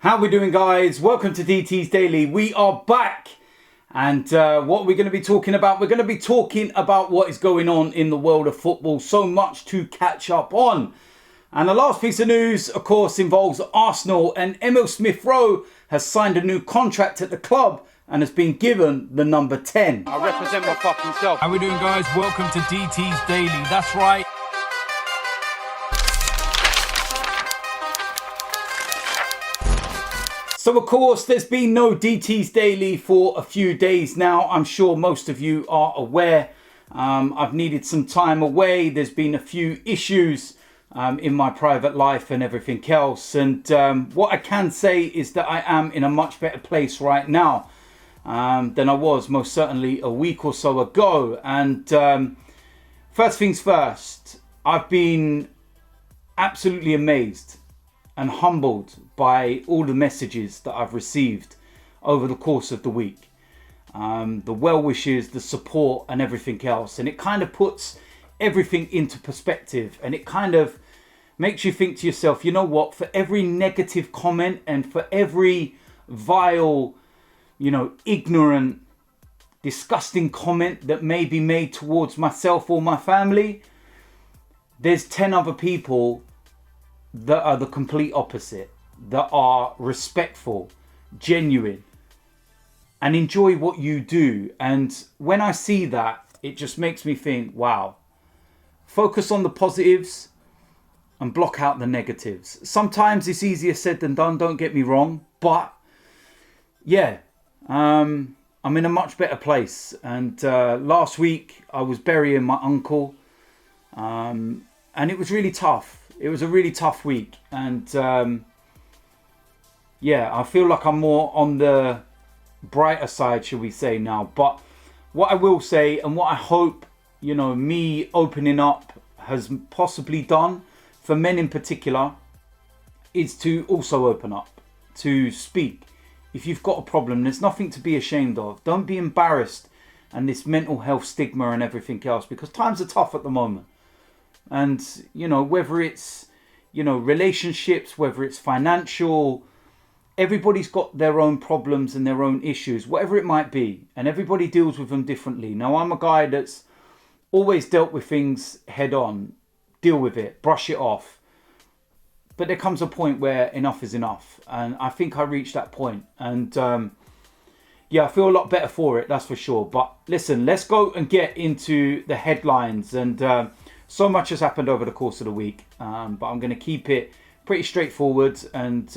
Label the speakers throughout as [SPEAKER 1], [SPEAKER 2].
[SPEAKER 1] How we doing, guys? Welcome to DT's Daily. We are back. And what we're going to be talking about, we're going to be talking about what is going on in the world of football. So much to catch up on. And the last piece of news, of course, involves Arsenal. And Smith-Rowe has signed a new contract at the club and has been given the number 10.
[SPEAKER 2] I represent my fucking self.
[SPEAKER 3] How we doing, guys? Welcome to DT's Daily. That's right.
[SPEAKER 1] So, of course, there's been no DT's Daily for a few days now. I'm sure most of you are aware. I've needed some time away. There's been a few issues in my private life and everything else. And what I can say is that I am in a much better place right now than I was most certainly a week or so ago. And first things first, I've been absolutely amazed and humbled by all the messages that I've received over the course of the week. The well wishes, the support and everything else. And it kind of puts everything into perspective, and it kind of makes you think to yourself, you know what, for every negative comment and for every vile, ignorant, disgusting comment that may be made towards myself or my family, there's 10 other people that are the complete opposite, that are respectful, genuine, and enjoy what you do. And when I see that, it just makes me think, wow, focus on the positives and block out the negatives. Sometimes it's easier said than done, don't get me wrong, but yeah, I'm in a much better place. And last week I was burying my uncle, and it was really tough. It was a really tough week, and I feel like I'm more on the brighter side, shall we say, now. But what I will say, and what I hope, me opening up has possibly done for men in particular, is to also open up, to speak. If you've got a problem, there's nothing to be ashamed of. Don't be embarrassed and this mental health stigma and everything else, because times are tough at the moment. And, whether it's, relationships, whether it's financial, everybody's got their own problems and their own issues, whatever it might be. And everybody deals with them differently. Now, I'm a guy that's always dealt with things head on, deal with it, brush it off. But there comes a point where enough is enough. And I think I reached that point. And, I feel a lot better for it, that's for sure. But listen, let's go and get into the headlines. And so much has happened over the course of the week, but I'm going to keep it pretty straightforward and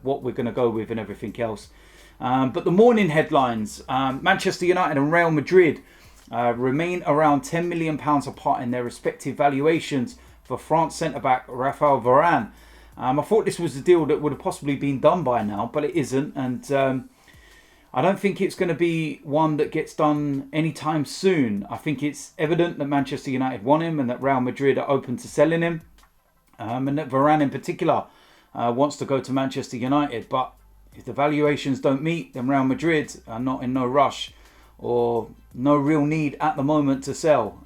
[SPEAKER 1] what we're going to go with and everything else. But the morning headlines, Manchester United and Real Madrid remain around £10 million apart in their respective valuations for France centre-back Raphael Varane. I thought this was a deal that would have possibly been done by now, but it isn't. And I don't think it's going to be one that gets done anytime soon. I think it's evident that Manchester United want him and that Real Madrid are open to selling him. And that Varane in particular wants to go to Manchester United. But if the valuations don't meet, then Real Madrid are not in no rush or no real need at the moment to sell.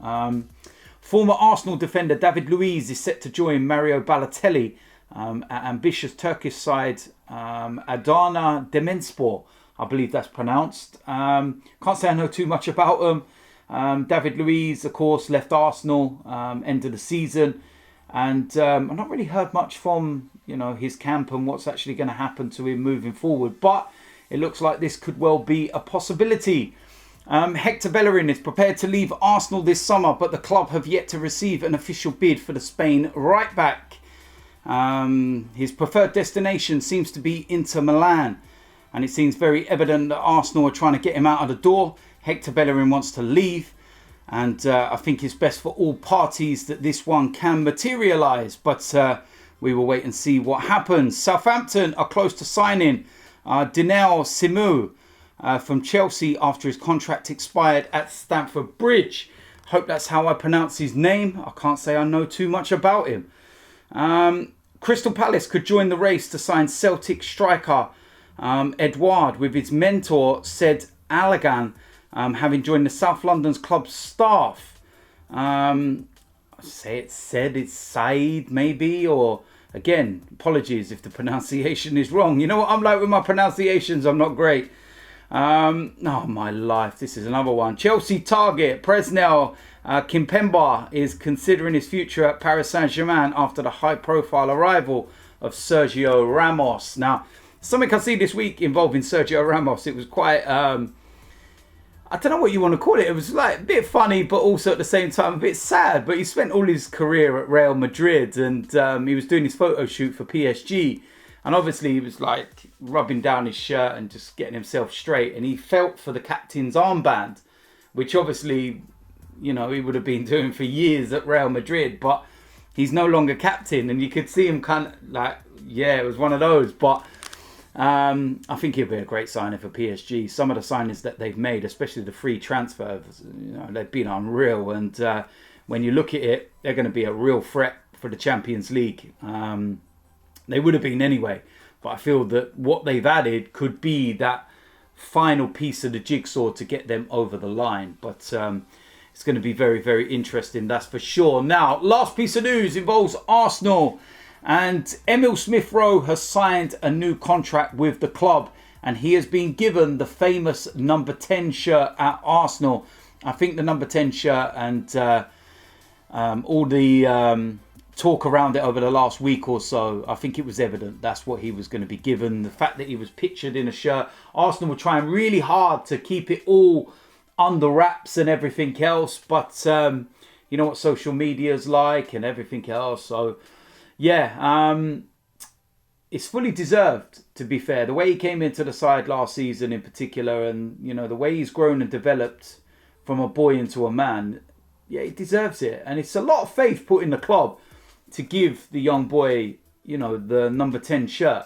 [SPEAKER 1] Former Arsenal defender David Luiz is set to join Mario Balotelli at ambitious Turkish side Adana Demirspor. I believe that's pronounced. Can't say I know too much about them. David Luiz, of course, left Arsenal end of the season. And I've not really heard much from, his camp and what's actually going to happen to him moving forward. But it looks like this could well be a possibility. Hector Bellerin is prepared to leave Arsenal this summer, but the club have yet to receive an official bid for the Spain right back. His preferred destination seems to be Inter Milan. And it seems very evident that Arsenal are trying to get him out of the door. Hector Bellerin wants to leave. And I think it's best for all parties that this one can materialise. But we will wait and see what happens. Southampton are close to signing Dinel Simu from Chelsea after his contract expired at Stamford Bridge. Hope that's how I pronounce his name. I can't say I know too much about him. Crystal Palace could join the race to sign Celtic striker Edouard, with his mentor Ced Allagan having joined the South London's club staff. I say it's said, it's Said maybe, or Again, apologies if the pronunciation is wrong. You know what I'm like with my pronunciations? I'm not great. Oh, my life. This is another one. Chelsea target. Presnel Kimpembe is considering his future at Paris Saint-Germain after the high-profile arrival of Sergio Ramos. Now, something I see this week involving Sergio Ramos, it was quite... I don't know what you want to call it. It was like a bit funny, but also at the same time a bit sad. But he spent all his career at Real Madrid, and he was doing his photo shoot for PSG. And obviously he was like rubbing down his shirt and just getting himself straight. And he felt for the captain's armband, which obviously, you know, he would have been doing for years at Real Madrid. But he's no longer captain. And you could see him kind of like, yeah, it was one of those. But I think he'll be a great signing for PSG. Some of the signings that they've made, especially the free transfers, you know, they've been unreal. And when you look at it, they're going to be a real threat for the Champions League. They would have been anyway. But I feel that what they've added could be that final piece of the jigsaw to get them over the line. But it's going to be very, very interesting, that's for sure. Now, last piece of news involves Arsenal. And Emil Smith-Rowe has signed a new contract with the club, and he has been given the famous number 10 shirt at Arsenal. I think the number 10 shirt and all the talk around it over the last week or so, I think it was evident that's what he was going to be given. The fact that he was pictured in a shirt, Arsenal were trying really hard to keep it all under wraps and everything else, but you know what social media is like and everything else, so... Yeah, it's fully deserved, to be fair. The way he came into the side last season in particular, and, you know, the way he's grown and developed from a boy into a man, yeah, he deserves it. And it's a lot of faith put in the club to give the young boy, you know, the number 10 shirt.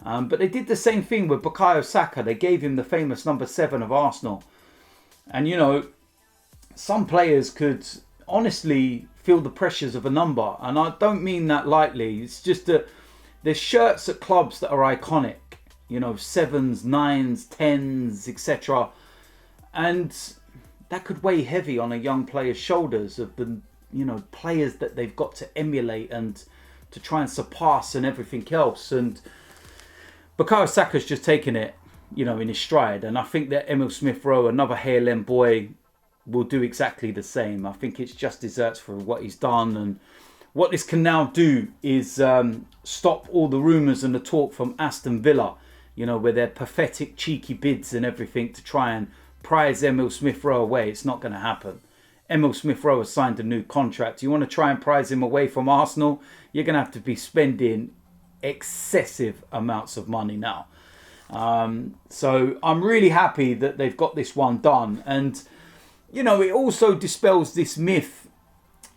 [SPEAKER 1] But they did the same thing with Bukayo Saka. They gave him the famous number 7 of Arsenal. And, you know, some players could honestly feel the pressures of a number, and I don't mean that lightly. It's just that there's shirts at clubs that are iconic, you know, 7s, 9s, 10s, etc. And that could weigh heavy on a young player's shoulders of the, you know, players that they've got to emulate and to try and surpass and everything else. And Bukayo Saka's just taken it, you know, in his stride. And I think that Emil Smith-Rowe, another Hale boy, will do exactly the same. I think it's just desserts for what he's done, and what this can now do is stop all the rumours and the talk from Aston Villa, you know, with their pathetic cheeky bids and everything to try and prize Emil Smith-Rowe away. It's not going to happen. Emil Smith-Rowe has signed a new contract. You want to try and prize him away from Arsenal, you're going to have to be spending excessive amounts of money now. So I'm really happy that they've got this one done. And you know, it also dispels this myth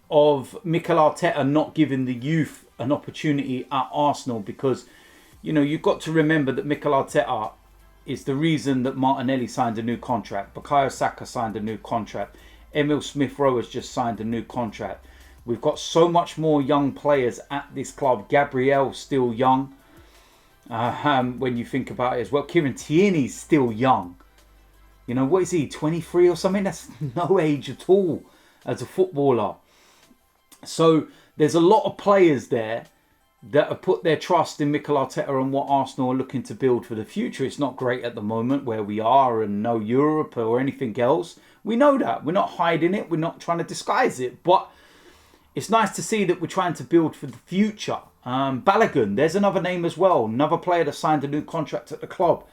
[SPEAKER 1] of Mikel Arteta not giving the youth an opportunity at Arsenal, because, you know, you've got to remember that Mikel Arteta is the reason that Martinelli signed a new contract. Bukayo Saka signed a new contract. Emil Smith-Rowe has just signed a new contract. We've got so much more young players at this club. Gabriel still young, when you think about it as well. Kieran Tierney's still young. You know, what is he, 23 or something? That's no age at all as a footballer. So there's a lot of players there that have put their trust in Mikel Arteta and what Arsenal are looking to build for the future. It's not great at the moment where we are and no Europe or anything else. We know that. We're not hiding it. We're not trying to disguise it. But it's nice to see that we're trying to build for the future. Balogun, there's another name as well. Another player that signed a new contract at the club.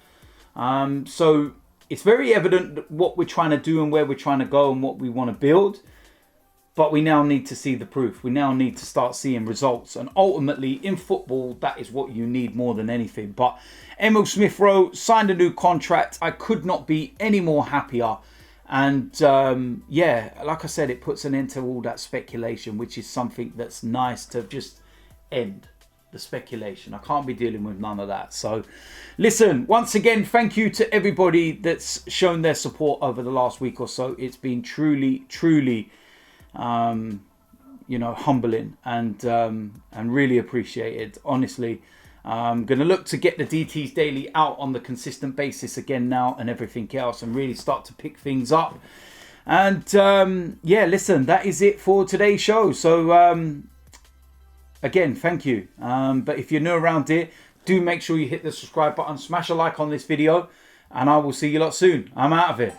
[SPEAKER 1] So it's very evident what we're trying to do and where we're trying to go and what we want to build. But we now need to see the proof. We now need to start seeing results. And ultimately, in football, that is what you need more than anything. But Emil Smith-Rowe signed a new contract. I could not be any more happier. And yeah, like I said, it puts an end to all that speculation, which is something that's nice to just end the speculation. I can't be dealing with none of that. So listen, once again, thank you to everybody that's shown their support over the last week or so. It's been truly, you know, humbling and really appreciated. Honestly, I'm going to look to get the DTs Daily out on the consistent basis again now and everything else, and really start to pick things up. And yeah, listen, that is it for today's show. So again, thank you. But if you're new around here, do make sure you hit the subscribe button, smash a like on this video, and I will see you lot soon. I'm out of here.